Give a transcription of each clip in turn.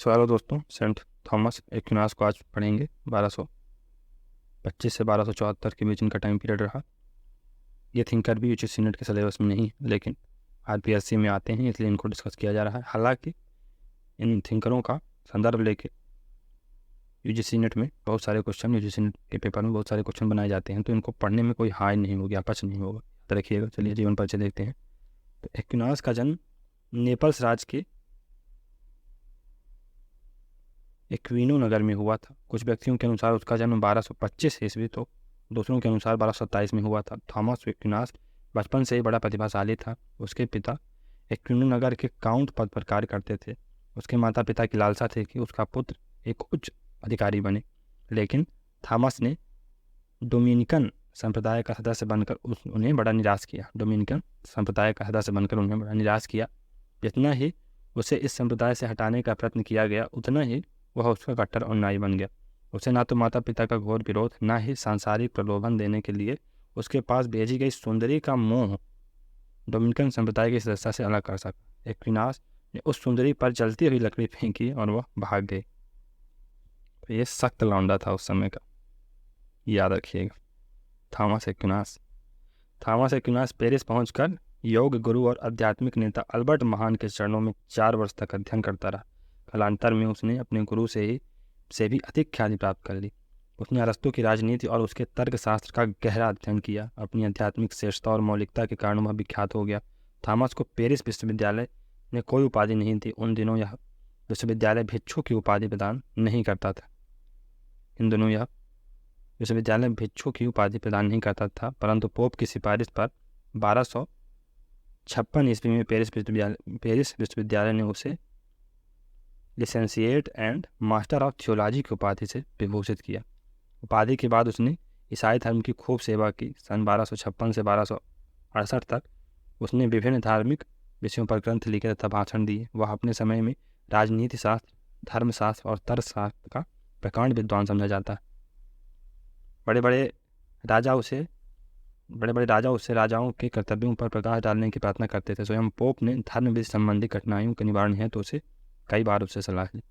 Hello दोस्तों, Saint Thomas Aquinas को आज पढ़ेंगे। 1225 से 1274 के बीच इनका टाइम पीरियड रहा। ये थिंकर भी यूजीसी नेट के सिलेबस में नहीं है, लेकिन आरपीएससी में आते हैं, इसलिए इनको डिस्कस किया जा रहा है। हालांकि इन थिंकरों का संदर्भ लेके यूजीसी नेट में बहुत सारे क्वेश्चन, यूजीसी नेट के पेपर में बहुत सारे क्वेश्चन बनाए जाते हैं, तो इनको पढ़ने में कोई हार्ड नहीं होगी, अपच नहीं होगा। याद रखिएगा। चलिए जीवन परिचय देखते हैं। तो एक्विनास का जन्म नेपल्स राज्य के एक्विनो नगर में हुआ था। कुछ व्यक्तियों के अनुसार उसका जन्म 1225 ईस्वी, तो दूसरों के अनुसार 1227 में हुआ था। थॉमस एक्विनास बचपन से ही बड़ा प्रतिभाशाली था। उसके पिता एक्विनो नगर के काउंट पद पर कार्य करते थे। उसके माता पिता की लालसा थी कि उसका पुत्र एक उच्च अधिकारी बने, लेकिन थॉमस ने डोमिनिकन संप्रदाय का सदस्य बनकर उन्हें बड़ा निराश किया। डोमिनिकन संप्रदाय का सदस्य बनकर उन्हें बड़ा निराश किया। जितना ही उसे इस संप्रदाय से हटाने का प्रयत्न किया गया, उतना ही वह उसका कट्टर अनुयायी बन गया। उसे ना तो माता पिता का घोर विरोध, ना ही सांसारिक प्रलोभन देने के लिए उसके पास भेजी गई सुंदरी का मोह डोमिनिकन संप्रदाय की सदस्यता से अलग कर सका। एक्विनास ने उस सुंदरी पर जलती हुई लकड़ी फेंकी और वह भाग गई। तो ये सख्त लौंडा था उस समय का, याद रखिएगा। थॉमस एक्विनास पेरिस पहुंचकर योग गुरु और आध्यात्मिक नेता अल्बर्ट महान के चरणों में 4 वर्ष तक अध्ययन करता रहा। कालांतर में उसने अपने गुरु से भी अधिक ख्याति प्राप्त कर ली। उसने अरस्तु की राजनीति और उसके तर्कशास्त्र का गहरा अध्ययन किया। अपनी आध्यात्मिक श्रेष्ठता और मौलिकता के कारण वह विख्यात हो गया। थॉमस को पेरिस विश्वविद्यालय ने कोई उपाधि नहीं थी। उन दिनों यह विश्वविद्यालय भिक्षु की उपाधि प्रदान नहीं करता था। परंतु पोप की सिफारिश पर 1256 ईस्वी में पेरिस विश्वविद्यालय ने उसे लिसेंसिएट एंड मास्टर ऑफ थियोलॉजी की उपाधि से विभूषित किया। उपाधि के बाद उसने ईसाई धर्म की खूब सेवा की। सन 1256 से 1268 तक उसने विभिन्न धार्मिक विषयों पर ग्रंथ लिखे तथा भाषण दिए। वह अपने समय में राजनीति शास्त्र, धर्मशास्त्र और तर्कशास्त्र का प्रकांड विद्वान समझा जाता है। बड़े बड़े राजा उससे राजाओं के कर्तव्यों पर प्रकाश डालने की प्रार्थना करते थे। स्वयं पोप ने धर्म विधि संबंधी कठिनाइयों के निवारण हेतु उसे कई बार उससे सलाह ली।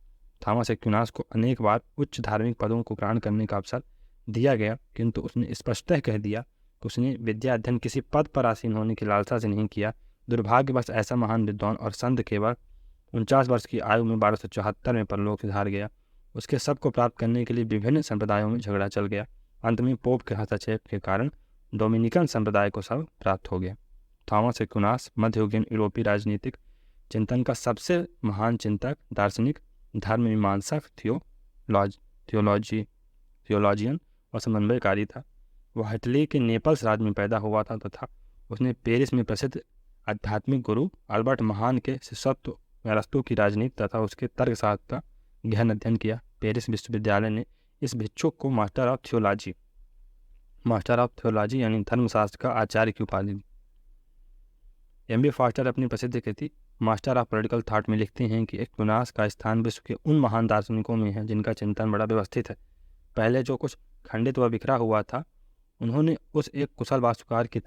थॉमस एक्विनास को अनेक बार उच्च धार्मिक पदों को ग्रहण करने का अवसर दिया गया, किंतु उसने स्पष्टतः कह दिया कि उसने विद्या अध्ययन किसी पद पर आसीन होने की लालसा से नहीं किया। दुर्भाग्यवश ऐसा महान विद्वान और संत केवल 49 वर्ष की आयु में 1274 में परलोक सिधार गया। उसके सब को प्राप्त करने के लिए विभिन्न संप्रदायों में झगड़ा चल गया। अंत में पोप के हस्तक्षेप के कारण डोमिनिकन संप्रदाय को सब प्राप्त हो गया। थॉमस एक्विनास मध्ययुगीन यूरोपीय राजनीतिक चिंतन का सबसे महान चिंतक, दार्शनिक, धर्म मीमांसक, थियोलॉजियन और समन्वयकारी था। वह इटली के नेपल्स राज्य में पैदा हुआ था तथा उसने पेरिस में प्रसिद्ध आध्यात्मिक गुरु अल्बर्ट महान के शिष्यत्व, अरस्तु की राजनीति तथा उसके तर्कशास्त्र का गहन अध्ययन किया। पेरिस विश्वविद्यालय ने इस भिक्षुक को मास्टर ऑफ थियोलॉजी यानी धर्मशास्त्र का आचार्य की उपाधि दी। एम बी फॉस्टर अपनी प्रसिद्ध कृति मास्टर ऑफ पॉलिटिकल थॉट में लिखते हैं कि एक्विनास का स्थान विश्व के उन महान दार्शनिकों में है जिनका चिंतन बड़ा व्यवस्थित है। पहले जो कुछ खंडित व बिखरा हुआ था, उन्होंने उसे एक कुशल वास्तुकार की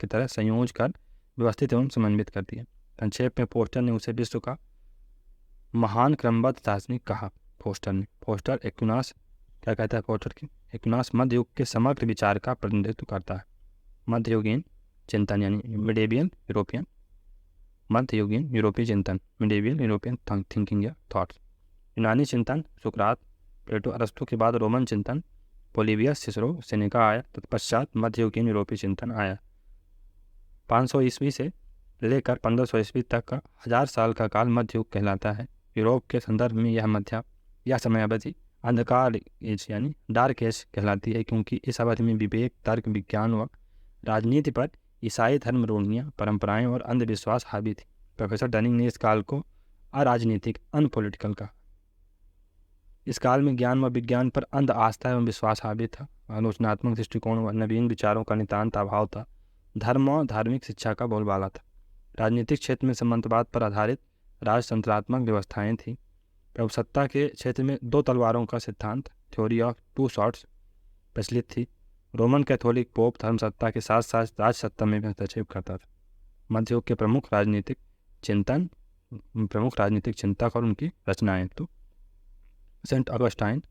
तरह संयोज कर व्यवस्थित एवं समन्वित कर दिया। संक्षेप में फोस्टर ने उसे विश्व का महान क्रमबद्ध दार्शनिक कहा। फोस्टर एक्विनास क्या कहता है? एक्विनास मध्य युग के समग्र विचार का प्रतिनिधित्व करता है। मध्ययुगीन चिंतन यानी मध्ययुगीन यूरोपीय चिंतन, मिडेवियल यूरोपियन थिंकिंग या थॉट्स। यूनानी चिंतन सुकरात, प्लेटो, अरस्तु के बाद रोमन चिंतन पोलिबियस, सिसरो, सेनेका आया। तत्पश्चात मध्ययुगीन यूरोपीय चिंतन आया। 500 ईस्वी से लेकर 1500 ईस्वी तक का 1000 साल का काल मध्य युग कहलाता है। यूरोप के संदर्भ में यह समय अवधि अंधकार एज यानी डार्क एज कहलाती है, क्योंकि इस अवधि में विवेक, तर्क, विज्ञान व राजनीति पर ईसाई धर्म रूढ़ियाँ, परंपराएं और अंधविश्वास हावी थी। प्रोफेसर डनिंग ने इस काल को अराजनीतिक, अनपॉलिटिकल कहा। इस काल में ज्ञान व विज्ञान पर अंध आस्था एवं विश्वास हावी था। आलोचनात्मक दृष्टिकोण व नवीन विचारों का नितांत अभाव था। धर्म और धार्मिक शिक्षा का बोलबाला था। राजनीतिक क्षेत्र में सामंतवाद पर आधारित राजतंत्रात्मक व्यवस्थाएं थीं। प्रभुसत्ता के क्षेत्र में 2 तलवारों का सिद्धांत, थ्योरी ऑफ 2 सॉर्ट्स, प्रचलित थी। रोमन कैथोलिक पोप धर्मसत्ता के साथ साथ राजसत्ता में भी हस्तक्षेप करता था। मध्ययुग के प्रमुख राजनीतिक चिंतन प्रमुख राजनीतिक चिंतक और उनकी रचनाएं। तो सेंट ऑगस्टाइन,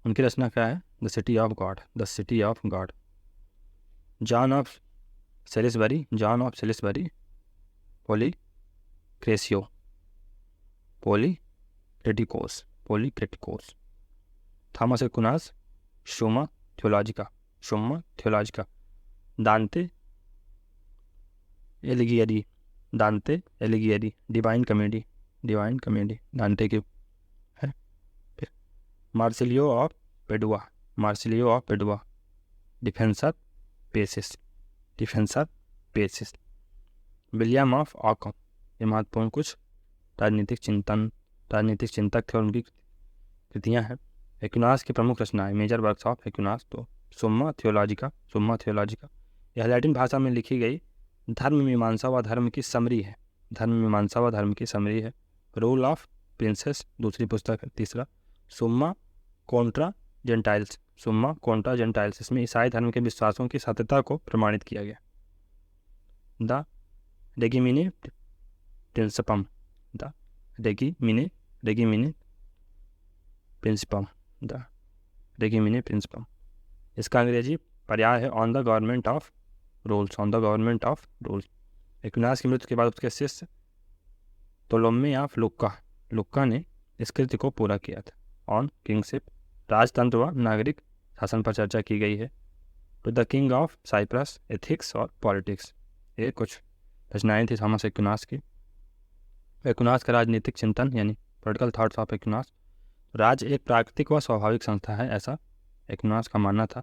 उनकी रचना क्या है? The city of God, the city of God. John of Salisbury, Policraticus. Thomas Aquinas, Summa Theologica. Dante एलिगियरी, डिवाइन कॉमेडी, दांते की है। Marsilius of Padua, Defensor Pacis. William of Ockham, ये महत्वपूर्ण कुछ राजनीतिक चिंतक थे और उनकी कृतियाँ हैं। एक्विनास की प्रमुख रचनाएं, मेजर वर्क्स ऑफ एक्विनास। तो सुम्मा थियोलॉजिका। यह लैटिन भाषा में लिखी गई धर्म मीमांसा व धर्म की समरी है। रूल ऑफ प्रिंसेस दूसरी पुस्तक है। तीसरा सुम्मा कॉन्ट्रा जेंटाइल्स, इसमें ईसाई धर्म के विश्वासों की सत्यता को प्रमाणित किया गया। द रेगिमिने प्रिंसिपम, इसका अंग्रेजी पर्याय है on the government of rules. Aquinas की मृत्यु के बाद उसके शिष्य टोलोमी ऑफ लुक्का ने इस कृत्य को पूरा किया था। ऑन किंगशिप, राजतंत्र व नागरिक शासन पर चर्चा की गई है। To the king of Cyprus, ethics और पॉलिटिक्स। ये कुछ रचनाएं थी थॉमस एक्विनास की। एक्विनास का राजनीतिक चिंतन यानी पॉलिटिकल थॉट्स ऑफ एक्विनास। राज्य एक प्राकृतिक व स्वाभाविक संस्था है, ऐसा एक्विनास का मानना था।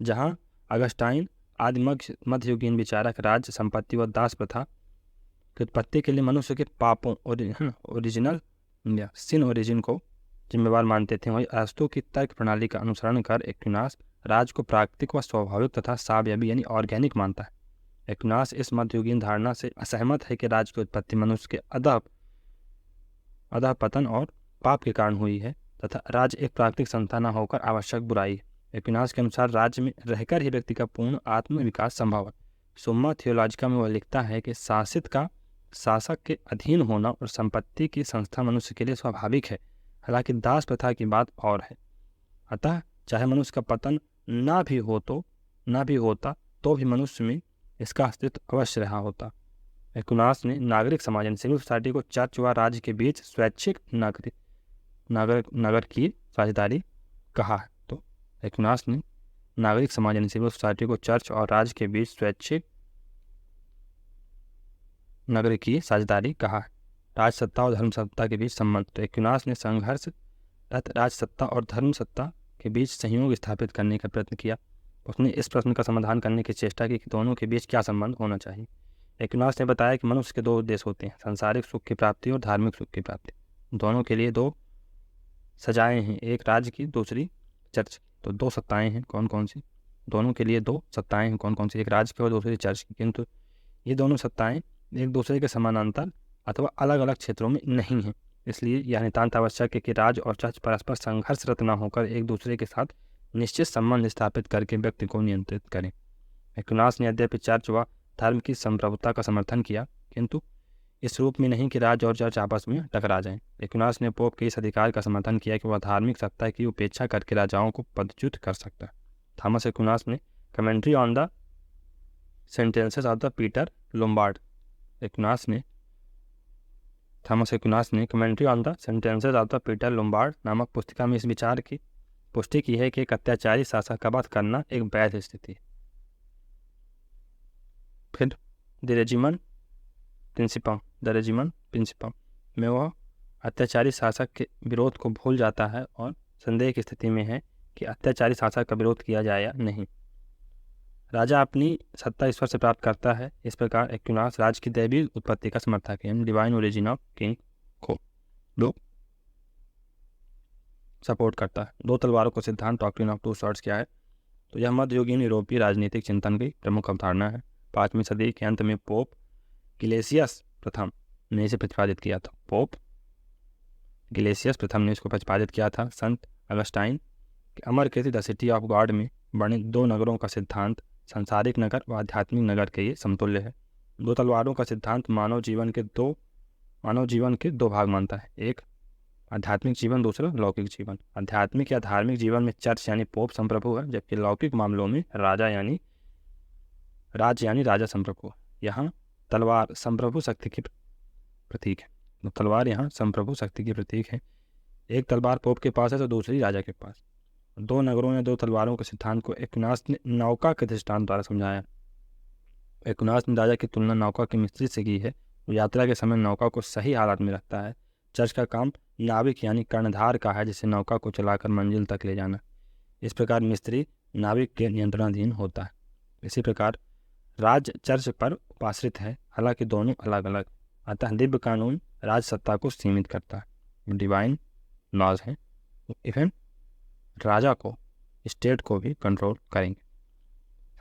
जहाँ अगस्टाइन आदि मध्ययुगीन विचारक राज्य, संपत्ति व दास प्रथा की उत्पत्ति के लिए मनुष्य के पापों सिन ओरिजिन को जिम्मेवार मानते थे, वही अरस्तु की तर्क प्रणाली का अनुसरण कर एक्विनास राज्य को प्राकृतिक व स्वाभाविक तथा सावयवी यानी ऑर्गेनिक मानता है। एक्विनास इस मध्ययुगीन धारणा से असहमत है कि राज्य की उत्पत्ति मनुष्य के अधः पतन और पाप के कारण हुई है तथा राज्य एक प्राकृतिक संस्था न होकर आवश्यक बुराई है। एक्विनास के अनुसार राज्य में रहकर ही व्यक्ति का पूर्ण आत्म विकास संभव है। सुम्मा थियोलॉजिका में वह लिखता है कि शासित का शासक के अधीन होना और संपत्ति की संस्था मनुष्य के लिए स्वाभाविक है, हालांकि दास प्रथा की बात और है। अतः चाहे मनुष्य का पतन ना भी होता तो भी मनुष्य में इसका अस्तित्व अवश्य रहा होता। एक्विनास ने नागरिक समाज यानी सिविल सोसाइटी को चर्च व राज्य के बीच स्वैच्छिक नगर की साझेदारी कहा है। तो एक्विनास ने नागरिक समाज यानी सिविल सोसाइटी को चर्च और राज्य के बीच स्वैच्छिक नगर की साझेदारी कहा है। राजसत्ता और धर्म सत्ता के बीच संबंध। तो एक्विनास ने संघर्षरत राजसत्ता और धर्म सत्ता के बीच संयोग स्थापित करने का प्रयत्न किया। उसने इस प्रश्न का समाधान करने की चेष्टा की कि दोनों के बीच क्या संबंध होना चाहिए। एक्विनास ने बताया कि मनुष्य के दो उद्देश्य होते हैं, सांसारिक सुख की प्राप्ति और धार्मिक सुख की प्राप्ति। दोनों के लिए दो सजाएं हैं, एक राज्य की दूसरी चर्च की। तो दो सत्ताएं हैं, कौन कौन सी? दोनों के लिए दो सत्ताएं हैं, कौन कौन सी? एक राज्य की और दूसरी चर्च की। किंतु ये दोनों सत्ताएं एक दूसरे के समानांतर अथवा अलग अलग क्षेत्रों में नहीं हैं। इसलिए यह नितांत आवश्यक है कि राज्य और चर्च परस्पर संघर्षरत न होकर एक दूसरे के साथ निश्चित संबंध स्थापित करके व्यक्ति को नियंत्रित करें। एक्विनास ने यद्यपि चर्च व धर्म की संप्रभुता का समर्थन किया, किंतु इस रूप में नहीं कि राज्य और चर्च आपस में टकरा जाएं। एक्विनास ने पोप के इस अधिकार का समर्थन किया कि वह धार्मिक सत्ता की उपेक्षा करके राजाओं को पदच्युत कर सकता है। थॉमस एक्विनास ने commentary on the sentences of the Peter Lombard commentary on the sentences of the Peter Lombard नामक पुस्तिका में इस विचार की पुष्टि की है कि एक अत्याचारी शासक का वध करना एक वैध स्थिति है। फिर द रेजिमेंट प्रिंसिपम में वह अत्याचारी शासक के विरोध को भूल जाता है और संदेह की स्थिति में है कि अत्याचारी शासक का विरोध किया जाए या नहीं। राजा अपनी सत्ता ईश्वर से प्राप्त करता है। इस प्रकार एक्विनास राज्य की दैवीय उत्पत्ति का समर्थक है, डिवाइन ओरिजिन ऑफ किंग को सपोर्ट करता है। दो तलवारों को सिद्धांत डॉक्ट्रिन ऑफ टू स्वॉर्ड्स क्या है? तो यह मध्ययुगीन यूरोपीय राजनीतिक चिंतन की प्रमुख अवधारणा है। 5वीं सदी के अंत में पोप गिलेसियस प्रथम ने इसे प्रतिपादित किया था। इसको प्रतिपादित किया था। संत अगस्टाइन के अमर कृति द सिटी ऑफ गॉड में वर्णित दो नगरों का सिद्धांत सांसारिक नगर व आध्यात्मिक नगर के ये समतुल्य है। दो तलवारों का सिद्धांत मानव जीवन के दो मानव जीवन के दो भाग मानता है, एक आध्यात्मिक जीवन, दूसरा लौकिक जीवन। आध्यात्मिक या धार्मिक जीवन में चर्च यानी पोप संप्रभु है, जबकि लौकिक मामलों में राज यानी राजा संप्रभु। यहाँ तलवार संप्रभु शक्ति की प्रतीक है। तो तलवार यहाँ संप्रभु शक्ति की प्रतीक है। एक तलवार पोप के पास है तो दूसरी राजा के पास। दो नगरों ने दो तलवारों के सिद्धांत को एक्विनास ने नौका के दृष्टांत द्वारा समझाया। एक्विनास ने राजा की तुलना नौका के मिस्त्री से की है। वो यात्रा के समय नौका को सही हालात में रखता है। चर्च का काम नाविक यानी कर्णधार का है, जिसे नौका को चलाकर मंजिल तक ले जाना। इस प्रकार मिस्त्री नाविक के नियंत्रणाधीन होता है। इसी प्रकार राज चर्च पर उपाश्रित है, हालांकि दोनों अलग अलग। अतः दिव्य कानून राज सत्ता को सीमित करता है, डिवाइन लॉज हैं, इवन राजा को, स्टेट को भी कंट्रोल करेंगे।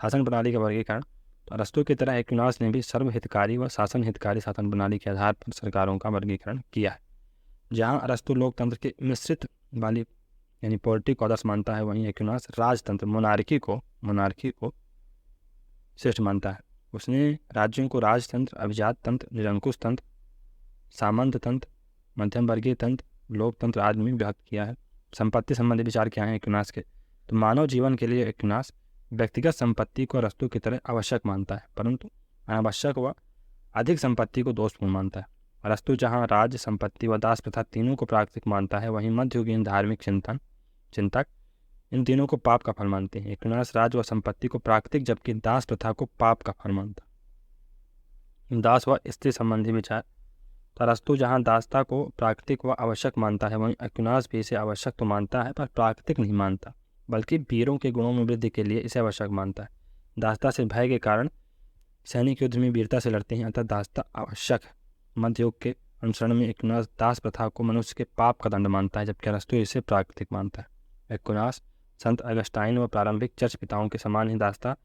शासन प्रणाली का वर्गीकरण, तो अरस्तु की तरह एक्विनास ने भी सर्वहितकारी व शासन हितकारी शासन प्रणाली के आधार पर सरकारों का वर्गीकरण किया है। जहाँ अरस्तु लोकतंत्र के मिश्रित वाली यानी पॉलिटिक आदर्श मानता है, वहीं एक्विनास राजतंत्र मोनार्की को श्रेष्ठ मानता है। उसने राज्यों को राजतंत्र, अभिजात तंत्र, निरंकुश तंत्र, सामंत तंत्र, मध्यम वर्गीय तंत्र, लोकतंत्र आदि में विभक्त किया है। संपत्ति संबंधी विचार क्या है एक्विनास के? तो मानव जीवन के लिए एक्विनास व्यक्तिगत संपत्ति को अरस्तु की तरह आवश्यक मानता है, परंतु अनावश्यक व अधिक संपत्ति को दोषपूर्ण मानता है। अरस्तु जहाँ राज, संपत्ति व दास प्रथा तीनों को प्राकृतिक मानता है, वहीं मध्ययुगीन धार्मिक चिंतक इन तीनों को पाप का फल मानते हैं। एक्विनास राज व संपत्ति को प्राकृतिक, जबकि दास प्रथा को पाप का फल मानता है। दास व स्त्री संबंधी विचार, तो अरस्तु जहाँ दासता को प्राकृतिक व आवश्यक मानता है, वहीं एक्विनास भी इसे आवश्यक तो मानता है पर प्राकृतिक नहीं मानता, बल्कि वीरों के गुणों में वृद्धि के लिए इसे आवश्यक मानता है। दासता से भय के कारण सैनिक युद्ध में वीरता से लड़ते हैं, अतः दासता आवश्यक है। मध्ययुग के अनुसरण में एक्विनास दास प्रथा को मनुष्य के पाप का दंड मानता है, जबकि अरस्तु इसे प्राकृतिक मानता है। एक्विनास संत अगस्टाइन व प्रारंभिक चर्च पिताओं के समान ही दासता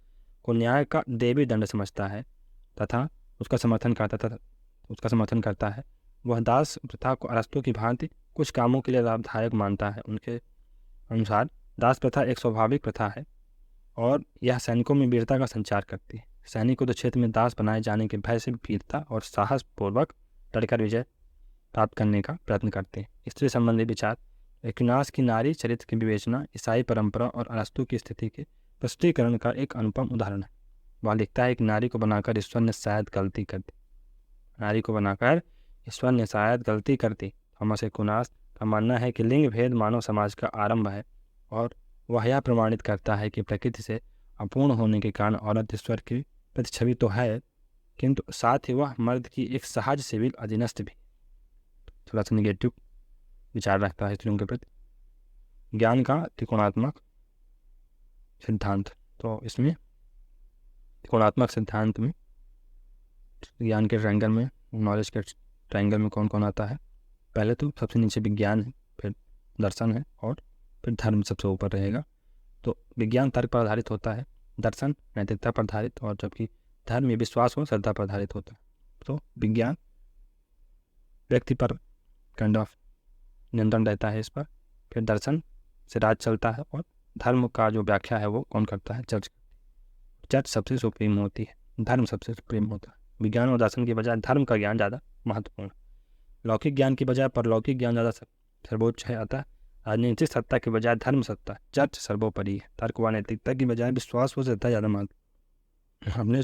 को न्याय का देवी दंड समझता है तथा उसका समर्थन करता है। वह दास प्रथा को अरस्तु की भांति कुछ कामों के लिए लाभदायक मानता है। उनके अनुसार दास प्रथा एक स्वाभाविक प्रथा है और यह सैनिकों में वीरता का संचार करती है। सैनिक को तो क्षेत्र में दास बनाए जाने के भय से वीरता और साहस पूर्वक लड़कर विजय प्राप्त करने का प्रयत्न करते हैं। स्त्री संबंधी विचार, एक्विनास की नारी चरित्र की विवेचना ईसाई परंपरा और अरस्तु की स्थिति के प्रस्तुतिकरण का एक अनुपम उदाहरण है। वह लिखता है कि नारी को बनाकर ईश्वर ने शायद गलती कर दी। थॉमस एक्विनास का मानना है कि लिंग भेद मानव समाज का आरंभ है और वह यह प्रमाणित करता है कि प्रकृति से अपूर्ण होने के कारण औरत ईश्वर की प्रतिछवि तो है, किंतु साथ ही वह मर्द की एक सहज सिविल अधीनस्थ भी। थोड़ा सा निगेटिव विचार रखता है स्त्रियों के प्रति। ज्ञान का त्रिकोणात्मक सिद्धांत, तो इसमें त्रिकोणात्मक सिद्धांत में ज्ञान के ट्रायंगल में, नॉलेज के ट्रायंगल में कौन कौन आता है? पहले तो सबसे नीचे विज्ञान है, फिर दर्शन है और फिर धर्म सबसे ऊपर रहेगा। तो विज्ञान तर्क पर आधारित होता है, दर्शन नैतिकता पर आधारित, और जबकि धर्म में विश्वास और श्रद्धा पर आधारित होता है। तो विज्ञान व्यक्ति पर काइंड ऑफ नियंत्रण रहता है इस पर, फिर दर्शन से राज चलता है और धर्म का जो व्याख्या है वो कौन करता है? चर्च सबसे सुप्रीम होती है, धर्म सबसे सुप्रीम होता है। विज्ञान और दर्शन की बजाय धर्म का ज्ञान ज़्यादा महत्वपूर्ण है। लौकिक ज्ञान की बजाय परलौकिक ज्ञान ज़्यादा सर्वोच्च है। अतः राजनीतिक सत्ता की बजाय धर्म सत्ता, चर्च सर्वोपरि है। तर्क व नैतिकता की बजाय विश्वास व श्रद्धा ज़्यादा महत्व। हमने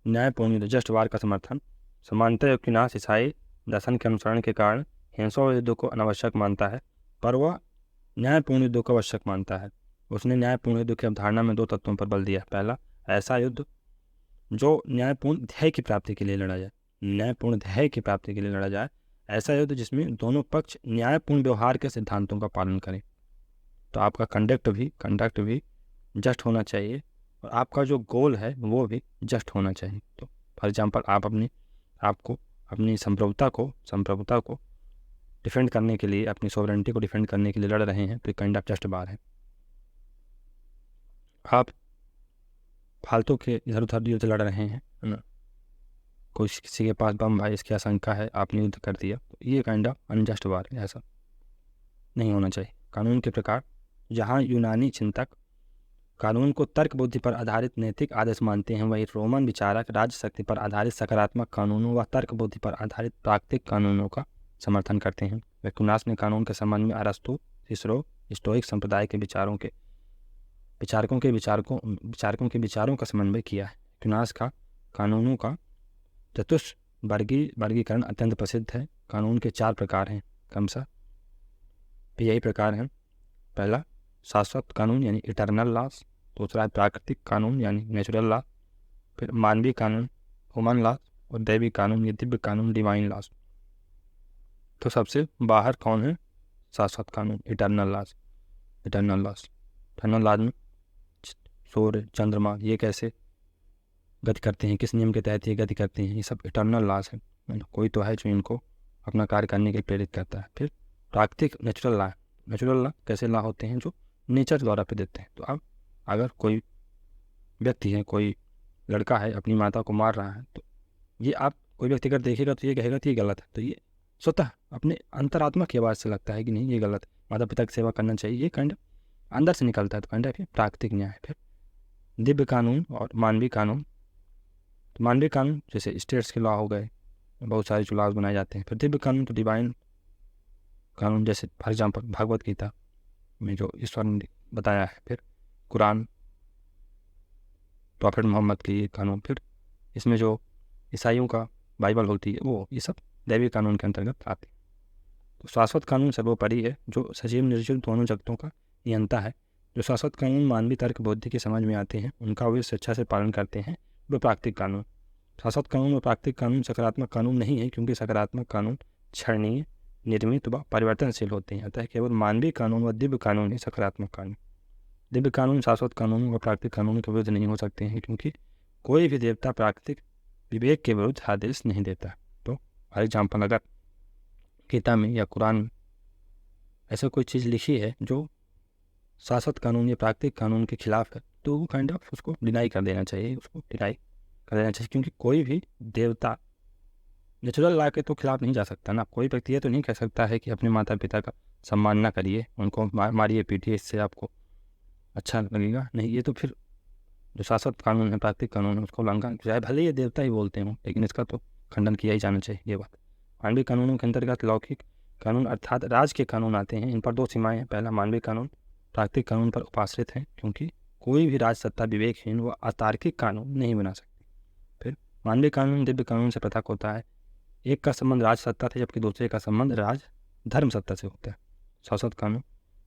न्यायपूर्ण युद्ध, जस्ट वार का समर्थन। समानता एक्विनास ईसाई दर्शन के अनुसरण के कारण हिंसा युद्ध को अनावश्यक मानता है, पर वह न्यायपूर्ण युद्ध को आवश्यक मानता है। उसने न्यायपूर्ण युद्ध की अवधारणा में दो तत्वों पर बल दिया। पहला, ऐसा युद्ध जो न्यायपूर्ण ध्येय की प्राप्ति के लिए लड़ा जाए, ऐसा युद्ध जिसमें दोनों पक्ष न्यायपूर्ण व्यवहार के सिद्धांतों का पालन करें। तो आपका कंडक्ट भी जस्ट होना चाहिए और आपका जो गोल है वो भी जस्ट होना चाहिए। तो फॉर एग्जाम्पल, आप अपनी संप्रभुता को डिफेंड करने के लिए, अपनी सॉवरेनिटी को डिफेंड करने के लिए लड़ रहे हैं, तो काइंड ऑफ जस्ट वार है। आप फालतू के इधर उधर युद्ध लड़ रहे हैं ना, कोई किसी के पास बम भाई इसकी आशंका है, आपने युद्ध कर दिया, तो ये काइंड ऑफ अनजस्ट वार है। ऐसा नहीं होना चाहिए। कानून के प्रकार, जहाँ यूनानी चिंतक कानून को तर्क बुद्धि पर आधारित नैतिक आदर्श मानते हैं, वही रोमन विचारक राज्य शक्ति पर आधारित सकारात्मक कानूनों व तर्क बुद्धि पर आधारित प्राकृतिक कानूनों का समर्थन करते हैं। एक्विनास ने कानून के संबंध में अरस्तु, सिसरो, स्टोइक संप्रदाय के विचारकों के विचारों का समन्वय किया है। एक्विनास का कानूनों का वर्गीकरण अत्यंत प्रसिद्ध है। कानून के 4 प्रकार हैं क्रमशः। यही प्रकार हैं: पहला शाश्वत कानून यानी इटर्नल लॉस, दूसरा है प्राकृतिक कानून यानी नेचुरल लॉ, फिर मानवीय कानून ह्यूमन लॉ, और दैवी कानून या दिव्य कानून डिवाइन लॉस। तो सबसे बाहर कौन है? शाश्वत कानून, इटर्नल लॉस में सूर्य, चंद्रमा ये कैसे गति करते हैं, किस नियम के तहत ये गति करते हैं, ये सब इटर्नल लॉस है। कोई तो है जो इनको अपना कार्य करने के लिए प्रेरित करता है। फिर प्राकृतिक नेचुरल लॉ कैसे लॉ होते हैं जो नेचर द्वारा प्रेरित देते हैं। तो अब अगर कोई व्यक्ति है, कोई लड़का है अपनी माता को मार रहा है, तो ये आप कोई व्यक्ति अगर देखेगा तो ये कहेगा कि ये गलत है। तो ये स्वतः अपने अंतरात्मा की आवाज़ से लगता है कि नहीं ये गलत है, माता पिता की सेवा करना चाहिए, ये काइंड अंदर से निकलता है। तो काइंड फिर प्राकृतिक न्याय। फिर दिव्य कानून और मानवीय कानून। तो मानवीय कानून जैसे स्टेट्स के लॉ हो गए, बहुत सारे जो लॉज बनाए जाते हैं। फिर दिव्य कानून तो डिवाइन कानून, जैसे फॉर एग्जाम्पल भगवत गीता में जो ईश्वर ने बताया है। फिर कुरान, प्रॉफेट मोहम्मद के कानून। फिर इसमें जो ईसाइयों का बाइबल होती है वो, ये सब दैवीय कानून के अंतर्गत आते हैं। तो शाश्वत कानून सर्वोपरि है, जो सजीव निर्जीव दोनों जगतों का नियंता है। जो शाश्वत कानून मानवीय तर्क बुद्धि की समझ में आते हैं, उनका वे स्वेच्छा से पालन करते हैं, वे प्राकृतिक कानून। शाश्वत कानून व प्राकृतिक कानून सकारात्मक कानून नहीं है, क्योंकि सकारात्मक कानून क्षणीय, निर्मित व परिवर्तनशील होते हैं। अतः केवल मानवीय कानून व दिव्य कानून ही सकारात्मक कानून। दिव्य कानून शाश्वत कानून व प्राकृतिक कानून के विरुद्ध नहीं हो सकते हैं, क्योंकि कोई भी देवता प्राकृतिक विवेक के विरुद्ध आदेश नहीं देता। तो फॉर एग्जाम्पल अगर गीता में या कुरान में ऐसा कोई चीज़ लिखी है जो शाश्वत कानून या प्राकृतिक कानून के खिलाफ है, तो वो काइंड ऑफ उसको डिनाई कर देना चाहिए, क्योंकि कोई भी देवता नेचुरल लॉ के तो खिलाफ नहीं जा सकता ना। कोई व्यक्ति ये तो नहीं कह सकता है कि अपने माता पिता का सम्मान ना करिए, उनको मारिए पीटिए, इससे आपको अच्छा लगेगा। नहीं, ये तो फिर जो शाश्वत कानून है, प्राकृतिक कानून है, उसको उल्लंघन, चाहे भले ये देवता ही बोलते हों, लेकिन इसका तो खंडन किया ही जाना चाहिए। ये बात मानवीय कानूनों के अंतर्गत लौकिक कानून अर्थात राज के कानून आते हैं। इन पर 2 सीमाएं हैं। पहला, मानवीय कानून प्राकृतिक कानून पर उपाश्रित हैं, क्योंकि कोई भी राज सत्ता विवेकहीन व अतार्किक कानून नहीं बना सकती। फिर मानवीय कानून दिव्य कानून से पृथक होता है। एक का संबंध राज सत्ता से, जबकि दूसरे का संबंध राज धर्म सत्ता से होता है। शाश्वत कानून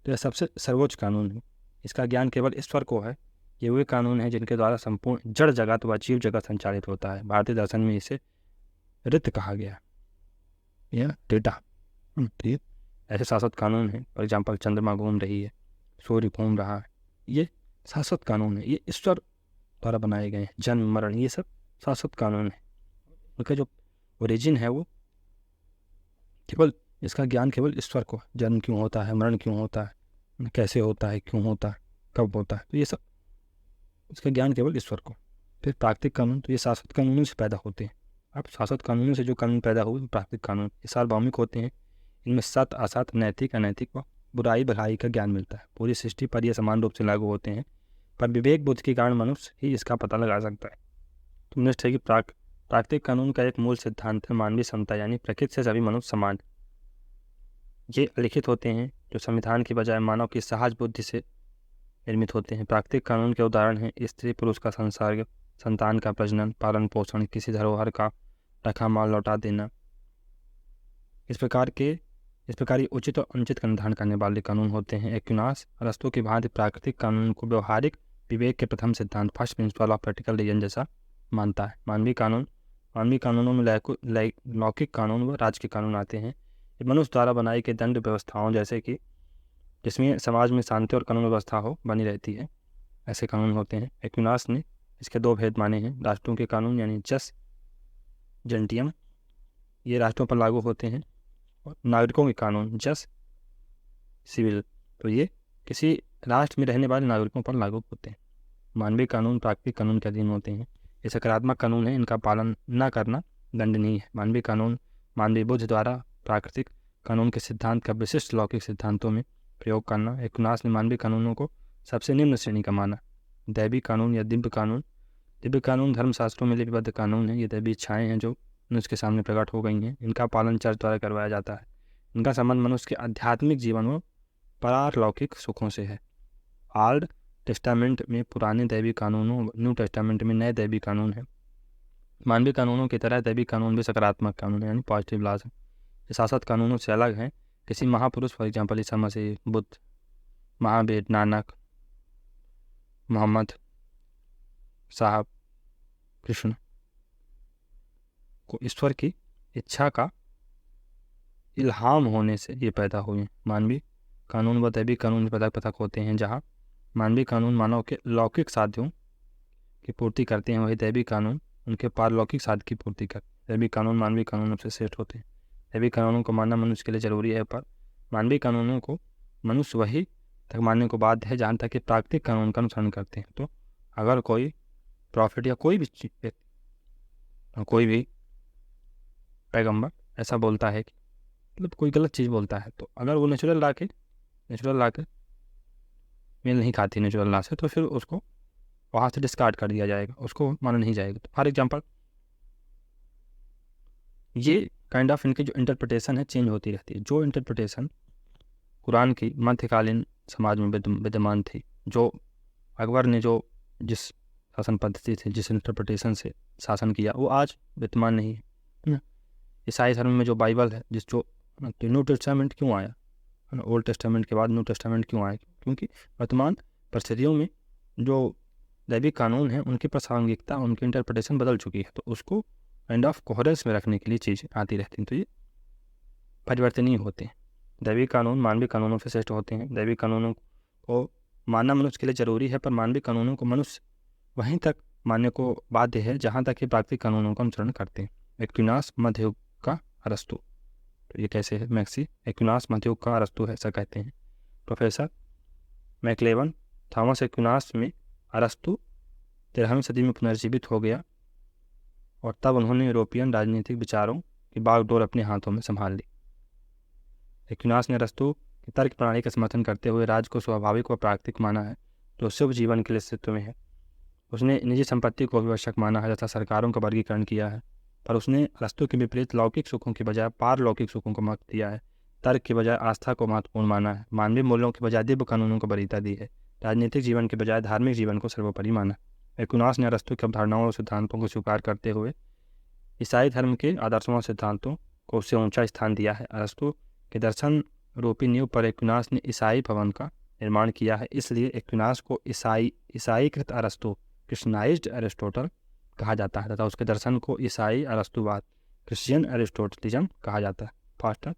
तो यह सबसे सर्वोच्च कानून है। इसका ज्ञान केवल ईश्वर को है। ये वे कानून हैं जिनके द्वारा संपूर्ण जड़ जगत व जीव जगत संचालित होता है। भारतीय दर्शन में इसे ऋत कहा गया, यह डेटा। ठीक, ऐसे शाश्वत कानून हैं। फॉर एग्जाम्पल चंद्रमा घूम रही है, सूर्य घूम रहा है, ये शाश्वत कानून है। ये ईश्वर द्वारा बनाए गए हैं। जन्म मरण ये सब शाश्वत कानून है। उनका जो ओरिजिन है वो केवल, इसका ज्ञान केवल ईश्वर को। जन्म क्यों होता है, मरण क्यों होता है, कैसे होता है, क्यों होता है, कब होता है, तो ये सब इसका ज्ञान केवल ईश्वर को। फिर प्राकृतिक कानून, तो ये शाश्वत कानूनों से पैदा होते हैं। अब शाश्वत कानूनों से जो कानून पैदा हुए प्राकृतिक कानून, ये सार्वभौमिक होते हैं। इनमें सत असत, नैतिक अनैतिक व बुराई भलाई का ज्ञान मिलता है। पूरी सृष्टि पर यह समान रूप से लागू होते हैं, पर विवेक बुद्धि के कारण मनुष्य ही इसका पता लगा सकता है। तो निष्ठ है कि प्राकृतिक कानून का एक मूल सिद्धांत है मानवीय समता, यानी प्रकृति से सभी मनुष्य समान। ये लिखित होते हैं जो संविधान की बजाय मानव की सहज बुद्धि से निर्मित होते हैं। प्राकृतिक कानून के उदाहरण हैं स्त्री पुरुष का संसर्ग, संतान का प्रजनन, पालन पोषण, किसी धरोहर का रखा माल लौटा देना। इस प्रकार ये उचित और अनुचित का निर्धारण करने वाले कानून होते हैं। एक्विनास अरस्तु की भांति प्राकृतिक कानून को व्यवहारिक विवेक के प्रथम सिद्धांत, first principle of practical reason जैसा मानता है। मानवीय कानूनों में लौकिक कानून व राज के कानून आते हैं। ये मनुष्य द्वारा बनाई गई दंड व्यवस्थाओं, जैसे कि जिसमें समाज में शांति और कानून व्यवस्था हो बनी रहती है, ऐसे कानून होते हैं। एक्विनास ने इसके 2 भेद माने हैं। राष्ट्रों के कानून यानी जस जेंटियम, ये राष्ट्रों पर लागू होते हैं, और नागरिकों के कानून जस सिविल, तो ये किसी राष्ट्र में रहने वाले नागरिकों पर लागू होते हैं। मानवीय कानून प्राकृतिक कानून के अधीन होते हैं। ये सकारात्मक कानून है, इनका पालन न करना दंडनीय है। मानवीय कानून मानवीय बुद्धि द्वारा प्राकृतिक कानून के सिद्धांत का विशिष्ट लौकिक सिद्धांतों में प्रयोग करना। एक्विनास ने मानवीय कानूनों को सबसे निम्न श्रेणी का माना। दैवी कानून या दिव्य कानून। दिव्य कानून धर्मशास्त्रों में लिपिबद्ध कानून है। ये दैवी इच्छाएँ हैं जो मनुष्य के सामने प्रकट हो गई हैं। इनका पालन चर्च द्वारा करवाया जाता है। इनका संबंध मनुष्य के आध्यात्मिक जीवन व पारलौकिक सुखों से है। ओल्ड टेस्टामेंट में पुराने दैवी कानूनों, न्यू टेस्टामेंट में नए दैवी कानून हैं। मानवीय कानूनों की तरह दैवी कानून भी सकारात्मक कानून है, यानी पॉजिटिव लॉज हैं। ये शासक कानूनों से अलग हैं। किसी महापुरुष, फॉर एग्जाम्पल ईसा मसीह, बुद्ध, महावीर, नानक, मोहम्मद साहब, कृष्ण को ईश्वर की इच्छा का इल्हाम होने से ये पैदा हुए। मानवीय कानून व दैवी कानून पृथक पृथक होते हैं। जहाँ मानवीय कानून मानव के लौकिक साध्यों की पूर्ति करते हैं, वही दैवी कानून उनके पारलौकिक साध्य की पूर्ति करते हैं। दैवी कानून मानवीय कानूनों से श्रेष्ठ होते हैं। दैवी कानूनों को मानना मनुष्य के लिए जरूरी है, पर मानवीय कानूनों को मनुष्य वही तक मानने को बाध्य है जहाँ तक कि प्राकृतिक कानून का अनुसरण करते हैं। तो अगर कोई प्रॉफिट या कोई भी कोई भी पैगंबर ऐसा बोलता है कि मतलब कोई गलत चीज़ बोलता है, तो अगर वो नेचुरल ला के मेल नहीं खाती नेचुरल ला से, तो फिर उसको वहाँ से डिस्कार्ड कर दिया जाएगा, उसको माना नहीं जाएगा। तो फॉर एग्जांपल ये काइंड ऑफ इनकी जो इंटरप्रिटेशन है चेंज होती रहती है। जो इंटरप्रिटेशन कुरान की मध्यकालीन समाज में विद्यमान थी, जो अकबर ने जो जिस शासन पद्धति से, जिस इंटरप्रिटेशन से शासन किया, वो आज विद्यमान नहीं है। ईसाई धर्म में जो बाइबल है, तो न्यू टेस्टामेंट क्यों आया, ओल्ड टेस्टामेंट के बाद न्यू टेस्टामेंट क्यों आया? क्योंकि वर्तमान परिस्थितियों में जो दैविक कानून है उनकी प्रासंगिकता, उनकी इंटरप्रिटेशन बदल चुकी है, तो उसको काइंड ऑफ कोहेरेंस में रखने के लिए चीज़ें आती रहती हैं। तो ये परिवर्तनीय होते हैं। दैविक कानून मानवीय कानूनों से श्रेष्ठ होते हैं। दैविक कानूनों को मानना मनुष्य के लिए जरूरी है, पर मानवीय कानूनों को मनुष्य वहीं तक मानने को बाध्य है जहाँ तक कि प्राकृतिक कानूनों का अनुसरण करते हैं। एक्विनास मध्ययुग का अरस्तु। तो ये कैसे है? मैक्सी एक्विनास मध्ययुग का अरस्तु है, ऐसा कहते हैं प्रोफेसर मैक्लेवन। थॉमस एक्विनास में अरस्तु 13वीं सदी में पुनर्जीवित हो गया और तब उन्होंने यूरोपियन राजनीतिक विचारों की बागडोर अपने हाथों में संभाल ली। एक्विनास ने अरस्तु की तर्क प्रणाली का समर्थन करते हुए राज्य को स्वाभाविक व प्राकृतिक माना है जो शुभ जीवन के लिए अस्तित्व में है। उसने निजी संपत्ति को भी आवश्यक माना है तथा सरकारों का वर्गीकरण किया है, पर उसने अरस्तु के विपरीत लौकिक सुखों के बजाय पारलौकिक सुखों को महत्व दिया है। तर्क के बजाय आस्था को महत्वपूर्ण माना है। मानवीय मूल्यों के बजाय दिव्य कानूनों को वरीयता दी है। राजनीतिक जीवन के बजाय धार्मिक जीवन को सर्वोपरि माना। एक्विनास ने अरस्तु की अवधारणाओं और सिद्धांतों को स्वीकार करते हुए ईसाई धर्म के आदर्शों और सिद्धांतों को उससे ऊंचा स्थान दिया है। अरस्तु के दर्शन रूपी नींव पर एक्विनास ने ईसाई भवन का निर्माण किया है, इसलिए एक्विनास को ईसाईकृत अरस्तु, क्रिश्चियनाइज्ड एरिस्टोटल कहा जाता है तथा उसके दर्शन को ईसाई अरस्तुवाद, क्रिश्चियन एरिस्टोटलिज्म कहा जाता है। फास्टर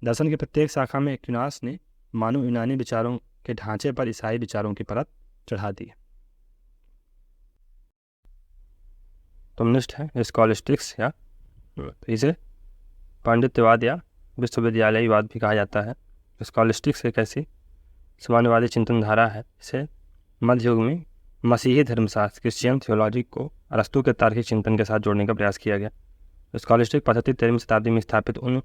दर्शन की प्रत्येक शाखा में एक्विनास ने मानव यूनानी विचारों के ढांचे पर ईसाई विचारों की परत चढ़ा दी है। तो नेक्स्ट है स्कॉलिस्टिक्स, या इसे पांडित्यवाद या विश्वविद्यालयवाद भी कहा जाता है। स्कॉलिस्टिक्स एक ऐसी साम्यवादी चिंतन धारा है। इसे मध्य युग में मसीही धर्मशास्त्र, क्रिश्चियन थियोलॉजी को अरस्तु के तार्किक चिंतन के साथ जोड़ने का प्रयास किया गया। स्कॉलिस्टिक पद्धति 13वीं शताब्दी में स्थापित उन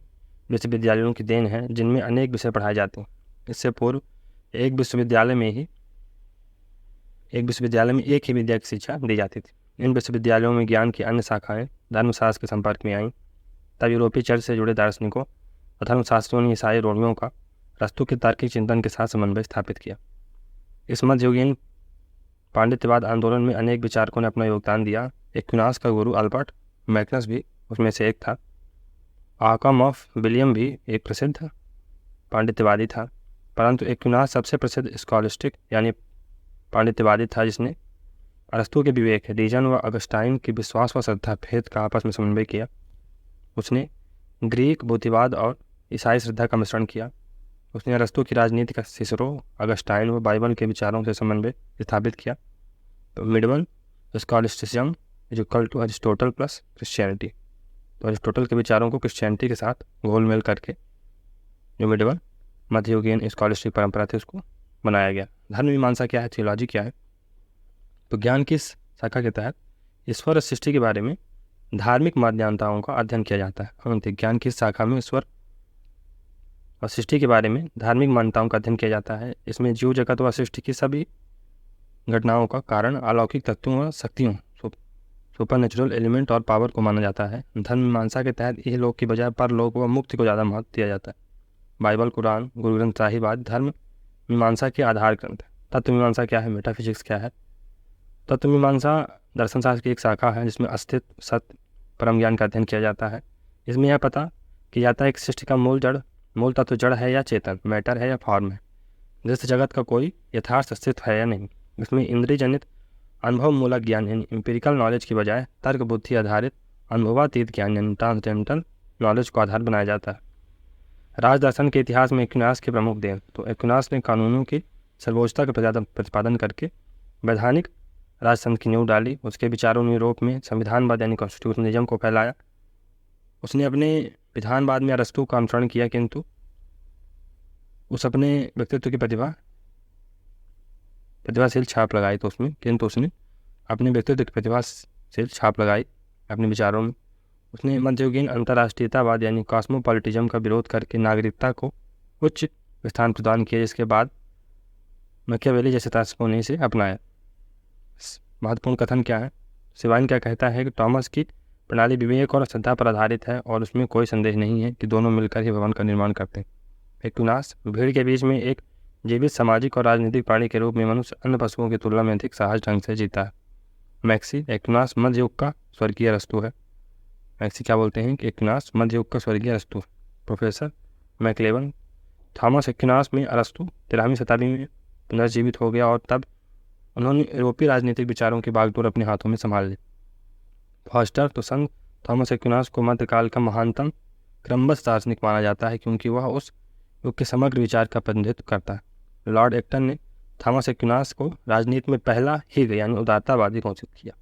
विश्वविद्यालयों की देन है जिनमें अनेक विषय पढ़ाए जाते हैं। इससे पूर्व एक विश्वविद्यालय में एक ही विद्या की शिक्षा दी जाती थी। इन विश्वविद्यालयों में ज्ञान की अन्य शाखाएं धर्मशास्त्र के संपर्क में आईं। तब यूरोपीय चर्च से जुड़े दार्शनिकों और धर्मशास्त्रियों ने ईसाई रोमियों का अरस्तु के तार्किक चिंतन के साथ समन्वय स्थापित किया। इस मध्ययुगीन पांडित्यवाद आंदोलन में अनेक विचारकों ने अपना योगदान दिया। एक्विनास का गुरु अल्बर्ट मैग्नस भी उसमें से एक था। आकम ऑफ विलियम भी एक प्रसिद्ध पांडित्यवादी था, परंतु एक्विनास सबसे प्रसिद्ध स्कॉलिस्टिक यानी पांडित्यवादी था जिसने अरस्तु के विवेक, रीजन व अगस्टाइन की विश्वास व श्रद्धा भेद का आपस में समन्वय किया। उसने ग्रीक बुद्धिवाद और ईसाई श्रद्धा का मिश्रण किया। उसने अरस्तु की राजनीति का सिसरो, अगस्टाइन व बाइबल के विचारों से समन्वय स्थापित किया। तो medieval scholasticism is equal to Aristotle plus Christianity. तो अरिस्टोटल के विचारों को क्रिश्चियनिटी के साथ घोलमेल करके जो मिडवल मध्ययुगीन स्कॉलिस्टिक परंपरा थी उसको बनाया गया। धर्म मीमांसा क्या है, थियोलॉजी क्या है? तो ज्ञान की इस शाखा के तहत ईश्वर और सृष्टि के बारे में धार्मिक मान्यताओं का अध्ययन किया जाता है। ज्ञान की इस शाखा में ईश्वर और सृष्टि के बारे में धार्मिक मान्यताओं का अध्ययन किया जाता है। इसमें जीव जगत व सृष्टि की सभी घटनाओं का कारण अलौकिक तत्वों और शक्तियों सुपर नेचुरल एलिमेंट और पावर को माना जाता है। धर्म मीमांसा के तहत यह लोक की बजाय परलोक व मुक्ति को ज़्यादा महत्व दिया जाता है। बाइबल, कुरान, गुरु ग्रंथ साहिब आदि धर्म मीमांसा के आधार ग्रंथ है। तत्व मीमांसा क्या है? मेटाफिजिक्स क्या है? तत्व मीमांसा दर्शन शास्त्र की एक शाखा है जिसमें अस्तित्व, सत्य, परम ज्ञान का अध्ययन किया जाता है। इसमें यह पता किया जाता है कि सृष्टि का मूल तत्व जड़ है या चेतन, मैटर है या फॉर्म है, दृश्य जगत का कोई यथार्थ अस्तित्व है या नहीं। इसमें इंद्रिय जनित अनुभव मूलक ज्ञान यानी एम्पिरिकल नॉलेज की बजाय तर्क बुद्धि आधारित अनुभवातीत ज्ञान यानी ट्रांसडेंटल नॉलेज को आधार बनाया जाता है। राज दर्शन के इतिहास में एक्विनास के प्रमुख देन। तो एक्विनास ने कानूनों की सर्वोच्चता का प्रतिपादन करके वैधानिक राजतंत्र की नींव डाली। उसके विचारों ने यूरोप में संविधानवाद यानी कॉन्स्टिट्यूशनलिज्म को फैलाया। उसने अपने विधानवाद में अरस्तु का अनुसरण किया, किंतु उस अपने व्यक्तित्व की प्रतिभाशील छाप लगाई तो उसने अपने व्यक्तित्व की प्रतिभाशील छाप लगाई अपने विचारों में। उसने मध्ययुगीन अंतर्राष्ट्रीयतावाद यानी कॉस्मोपॉलिटिज्म का विरोध करके नागरिकता को उच्च स्थान प्रदान किया, जिसके बाद मैकियावेली जैसे दार्शनिकों ने इसे अपनाया। महत्वपूर्ण कथन क्या है? सिवाइन क्या कहता है कि थॉमस की प्रणाली विवेक और श्रद्धा पर आधारित है और उसमें कोई संदेह नहीं है कि दोनों मिलकर ही भवन का निर्माण करते हैं। एक्विनास भीड़ के बीच में एक जीवित सामाजिक और राजनीतिक प्राणी के रूप में मनुष्य अन्य पशुओं की तुलना में अधिक सहज ढंग से जीता है। मैक्सी, एक्विनास मध्य युग का स्वर्गीय अरस्तु है। मैक्सी क्या बोलते हैं कि एक्विनास मध्य युग का स्वर्गीय अरस्तु है। प्रोफेसर मैक्लेवन, थॉमस एक्विनास में अरस्तु 13वीं शताब्दी में पुनर्जीवित हो गया और तब उन्होंने यूरोपीय राजनीतिक विचारों की बागडोर अपने हाथों में संभाल ली। फॉस्टर, तो संघ थॉमस एक्विनास को मध्यकाल का महानतम क्रमबद्ध दार्शनिक माना जाता है क्योंकि वह उस युग के समग्र विचार का प्रतिनिधित्व करता है। लॉर्ड एक्टन ने थॉमस एक्विनास को राजनीति में पहला हिग यानी उदारतावादी घोषित किया।